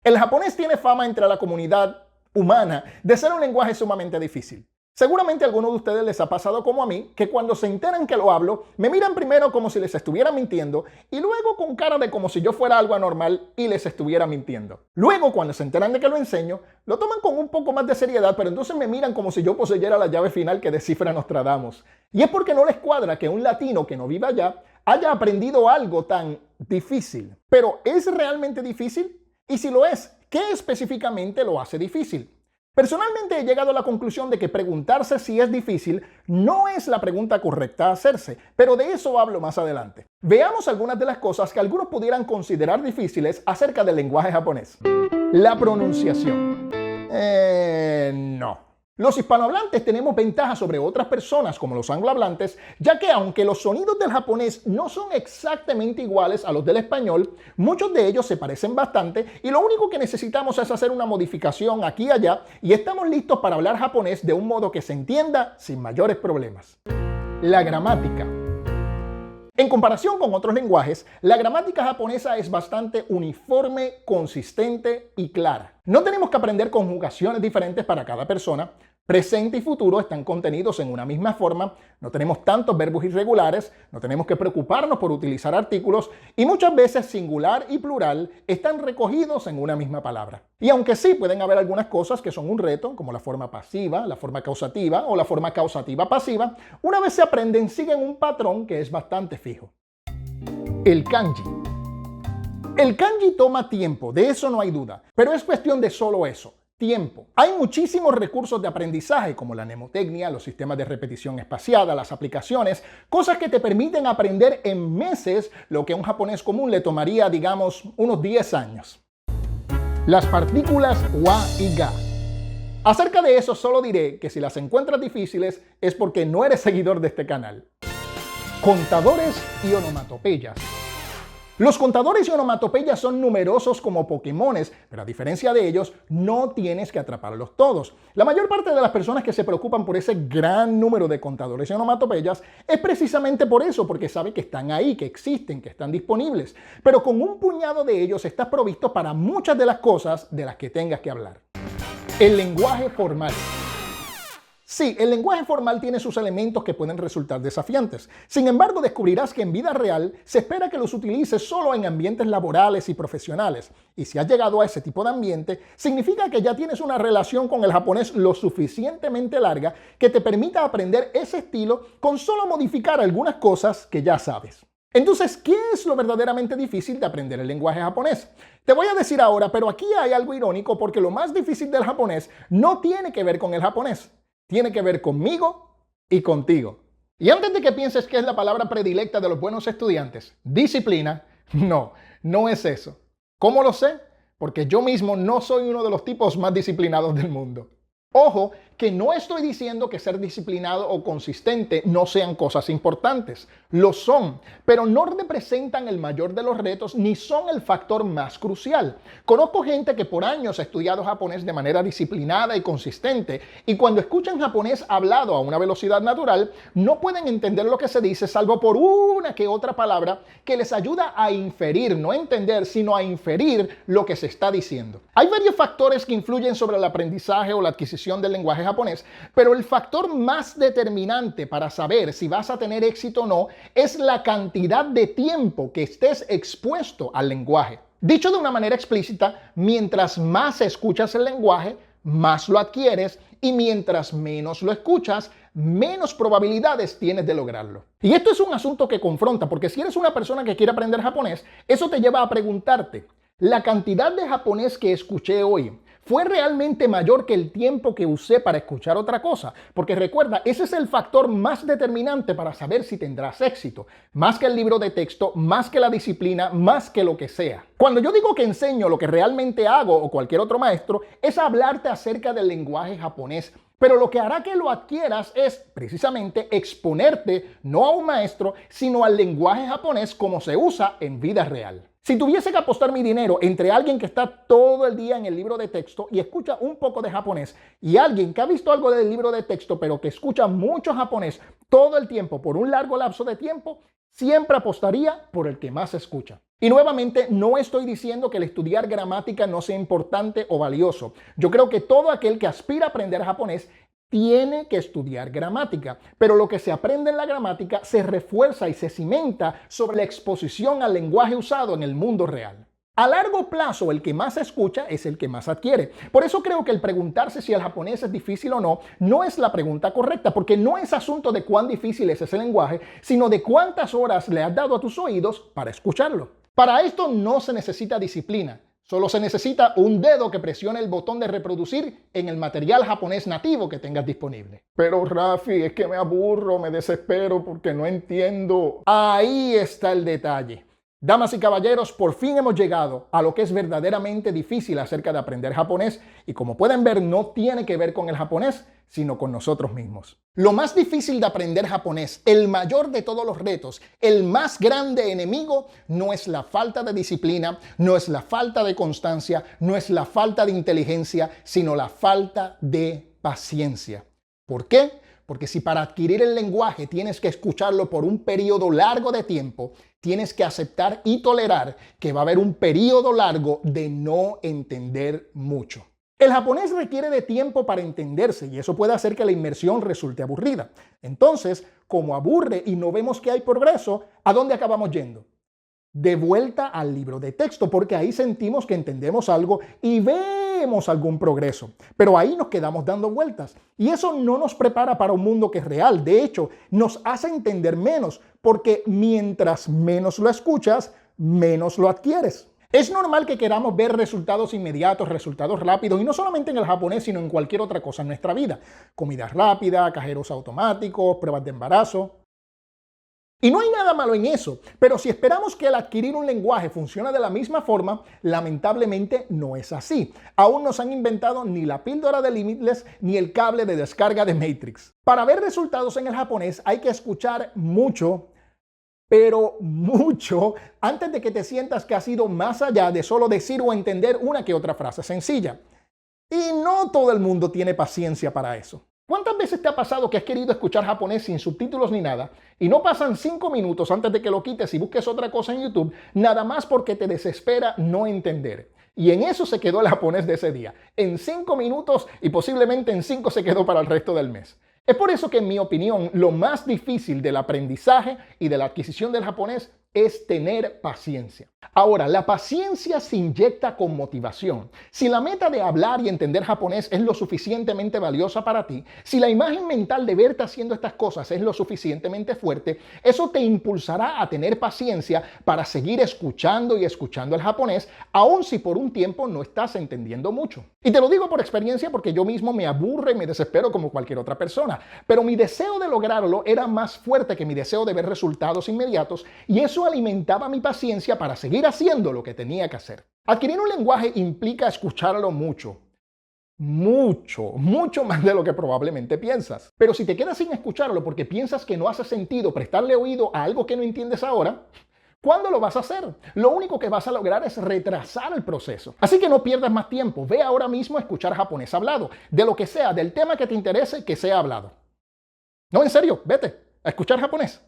El japonés tiene fama entre la comunidad humana de ser un lenguaje sumamente difícil. Seguramente a algunos de ustedes les ha pasado como a mí, que cuando se enteran que lo hablo, me miran primero como si les estuviera mintiendo y luego con cara de como si yo fuera algo anormal y les estuviera mintiendo. Luego, cuando se enteran de que lo enseño, lo toman con un poco más de seriedad, pero entonces me miran como si yo poseyera la llave final que descifra Nostradamus. Y es porque no les cuadra que un latino que no viva allá haya aprendido algo tan difícil. Pero ¿es realmente difícil? Y si lo es, ¿qué específicamente lo hace difícil? Personalmente he llegado a la conclusión de que preguntarse si es difícil no es la pregunta correcta a hacerse, pero de eso hablo más adelante. Veamos algunas de las cosas que algunos pudieran considerar difíciles acerca del lenguaje japonés. La pronunciación. No. Los hispanohablantes tenemos ventajas sobre otras personas como los anglohablantes, ya que aunque los sonidos del japonés no son exactamente iguales a los del español, muchos de ellos se parecen bastante y lo único que necesitamos es hacer una modificación aquí y allá y estamos listos para hablar japonés de un modo que se entienda sin mayores problemas. La gramática. En comparación con otros lenguajes, la gramática japonesa es bastante uniforme, consistente y clara. No tenemos que aprender conjugaciones diferentes para cada persona. Presente y futuro están contenidos en una misma forma, no tenemos tantos verbos irregulares, no tenemos que preocuparnos por utilizar artículos y muchas veces singular y plural están recogidos en una misma palabra. Y aunque sí pueden haber algunas cosas que son un reto, como la forma pasiva, la forma causativa o la forma causativa pasiva, una vez se aprenden siguen un patrón que es bastante fijo. El kanji. El kanji toma tiempo, de eso no hay duda, pero es cuestión de solo eso. Tiempo. Hay muchísimos recursos de aprendizaje como la mnemotecnia, los sistemas de repetición espaciada, las aplicaciones, cosas que te permiten aprender en meses lo que a un japonés común le tomaría, digamos, unos 10 años. Las partículas wa y ga. Acerca de eso solo diré que si las encuentras difíciles es porque no eres seguidor de este canal. Contadores y onomatopeyas. Los contadores y onomatopeyas son numerosos como Pokémones, pero a diferencia de ellos, no tienes que atraparlos todos. La mayor parte de las personas que se preocupan por ese gran número de contadores y onomatopeyas es precisamente por eso, porque saben que están ahí, que existen, que están disponibles. Pero con un puñado de ellos estás provisto para muchas de las cosas de las que tengas que hablar. El lenguaje formal. Sí, el lenguaje formal tiene sus elementos que pueden resultar desafiantes. Sin embargo, descubrirás que en vida real se espera que los utilices solo en ambientes laborales y profesionales. Y si has llegado a ese tipo de ambiente, significa que ya tienes una relación con el japonés lo suficientemente larga que te permita aprender ese estilo con solo modificar algunas cosas que ya sabes. Entonces, ¿qué es lo verdaderamente difícil de aprender el lenguaje japonés? Te voy a decir ahora, pero aquí hay algo irónico porque lo más difícil del japonés no tiene que ver con el japonés. Tiene que ver conmigo y contigo. Y antes de que pienses que es la palabra predilecta de los buenos estudiantes, disciplina, no es eso. ¿Cómo lo sé? Porque yo mismo no soy uno de los tipos más disciplinados del mundo. Ojo, que no estoy diciendo que ser disciplinado o consistente no sean cosas importantes. Lo son, pero no representan el mayor de los retos ni son el factor más crucial. Conozco gente que por años ha estudiado japonés de manera disciplinada y consistente y cuando escuchan japonés hablado a una velocidad natural no pueden entender lo que se dice salvo por una que otra palabra que les ayuda a inferir, no a entender, sino a inferir lo que se está diciendo. Hay varios factores que influyen sobre el aprendizaje o la adquisición del lenguaje japonés, pero el factor más determinante para saber si vas a tener éxito o no es la cantidad de tiempo que estés expuesto al lenguaje. Dicho de una manera explícita, mientras más escuchas el lenguaje, más lo adquieres y mientras menos lo escuchas, menos probabilidades tienes de lograrlo. Y esto es un asunto que confronta, porque si eres una persona que quiere aprender japonés, eso te lleva a preguntarte, ¿la cantidad de japonés que escuché hoy fue realmente mayor que el tiempo que usé para escuchar otra cosa? Porque recuerda, ese es el factor más determinante para saber si tendrás éxito. Más que el libro de texto, más que la disciplina, más que lo que sea. Cuando yo digo que enseño, lo que realmente hago o cualquier otro maestro es hablarte acerca del lenguaje japonés. Pero lo que hará que lo adquieras es precisamente exponerte no a un maestro, sino al lenguaje japonés como se usa en vida real. Si tuviese que apostar mi dinero entre alguien que está todo el día en el libro de texto y escucha un poco de japonés y alguien que ha visto algo del libro de texto pero que escucha mucho japonés todo el tiempo por un largo lapso de tiempo, siempre apostaría por el que más escucha. Y nuevamente, no estoy diciendo que el estudiar gramática no sea importante o valioso. Yo creo que todo aquel que aspira a aprender japonés tiene que estudiar gramática, pero lo que se aprende en la gramática se refuerza y se cimenta sobre la exposición al lenguaje usado en el mundo real. A largo plazo, el que más escucha es el que más adquiere. Por eso creo que el preguntarse si el japonés es difícil o no, no es la pregunta correcta, porque no es asunto de cuán difícil es ese lenguaje, sino de cuántas horas le has dado a tus oídos para escucharlo. Para esto no se necesita disciplina. Solo se necesita un dedo que presione el botón de reproducir en el material japonés nativo que tengas disponible. Pero Rafi, es que me aburro, me desespero porque no entiendo. Ahí está el detalle. Damas y caballeros, por fin hemos llegado a lo que es verdaderamente difícil acerca de aprender japonés y como pueden ver no tiene que ver con el japonés, sino con nosotros mismos. Lo más difícil de aprender japonés, el mayor de todos los retos, el más grande enemigo, no es la falta de disciplina, no es la falta de constancia, no es la falta de inteligencia, sino la falta de paciencia. ¿Por qué? Porque si para adquirir el lenguaje tienes que escucharlo por un periodo largo de tiempo, tienes que aceptar y tolerar que va a haber un periodo largo de no entender mucho. El japonés requiere de tiempo para entenderse y eso puede hacer que la inmersión resulte aburrida. Entonces, como aburre y no vemos que hay progreso, ¿a dónde acabamos yendo? De vuelta al libro de texto, porque ahí sentimos que entendemos algo y vemos algún progreso. Pero ahí nos quedamos dando vueltas. Y eso no nos prepara para un mundo que es real. De hecho, nos hace entender menos, porque mientras menos lo escuchas, menos lo adquieres. Es normal que queramos ver resultados inmediatos, resultados rápidos, y no solamente en el japonés, sino en cualquier otra cosa en nuestra vida. Comida rápida, cajeros automáticos, pruebas de embarazo. Y no hay nada malo en eso, pero si esperamos que el adquirir un lenguaje funcione de la misma forma, lamentablemente no es así. Aún no se han inventado ni la píldora de Limitless ni el cable de descarga de Matrix. Para ver resultados en el japonés hay que escuchar mucho, pero mucho, antes de que te sientas que has ido más allá de solo decir o entender una que otra frase sencilla. Y no todo el mundo tiene paciencia para eso. ¿Cuántas veces te ha pasado que has querido escuchar japonés sin subtítulos ni nada y no pasan 5 minutos antes de que lo quites y busques otra cosa en YouTube, nada más porque te desespera no entender? Y en eso se quedó el japonés de ese día, en 5 minutos y posiblemente en 5 se quedó para el resto del mes. Es por eso que en mi opinión lo más difícil del aprendizaje y de la adquisición del japonés es tener paciencia. Ahora, la paciencia se inyecta con motivación. Si la meta de hablar y entender japonés es lo suficientemente valiosa para ti, si la imagen mental de verte haciendo estas cosas es lo suficientemente fuerte, eso te impulsará a tener paciencia para seguir escuchando y escuchando el japonés, aun si por un tiempo no estás entendiendo mucho. Y te lo digo por experiencia porque yo mismo me aburro y me desespero como cualquier otra persona, pero mi deseo de lograrlo era más fuerte que mi deseo de ver resultados inmediatos y eso alimentaba mi paciencia para seguir haciendo lo que tenía que hacer. Adquirir un lenguaje implica escucharlo mucho. Mucho más de lo que probablemente piensas. Pero si te quedas sin escucharlo porque piensas que no hace sentido prestarle oído a algo que no entiendes ahora, ¿cuándo lo vas a hacer? Lo único que vas a lograr es retrasar el proceso. Así que no pierdas más tiempo. Ve ahora mismo a escuchar japonés hablado. De lo que sea, del tema que te interese, que sea hablado. No, en serio, vete a escuchar japonés.